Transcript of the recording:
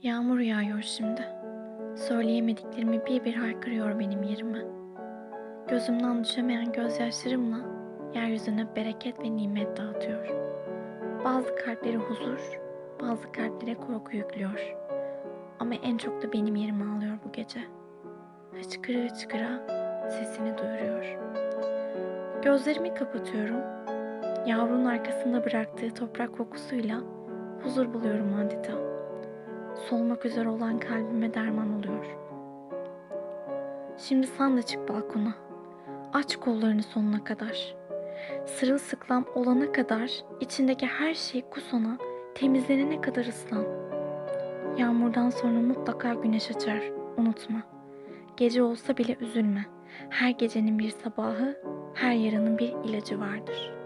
Yağmur yağıyor şimdi. Söyleyemediklerimi bir bir haykırıyor benim yerime. Gözümden düşemeyen gözyaşlarımla yeryüzüne bereket ve nimet dağıtıyor. Bazı kalplere huzur, bazı kalplere korku yüklüyor. Ama en çok da benim yerime ağlıyor bu gece. Hıçkıra hıçkıra sesini duyuruyor. Gözlerimi kapatıyorum. Yavrunun arkasında bıraktığı toprak kokusuyla huzur buluyorum adeta. Solmak üzere olan kalbime derman oluyor. Şimdi sen de çık balkona. Aç kollarını sonuna kadar. Sırılsıklam olana kadar içindeki her şeyi kus ona, temizlenene kadar ıslan. Yağmurdan sonra mutlaka güneş açar, unutma. Gece olsa bile üzülme. Her gecenin bir sabahı, her yaranın bir ilacı vardır.''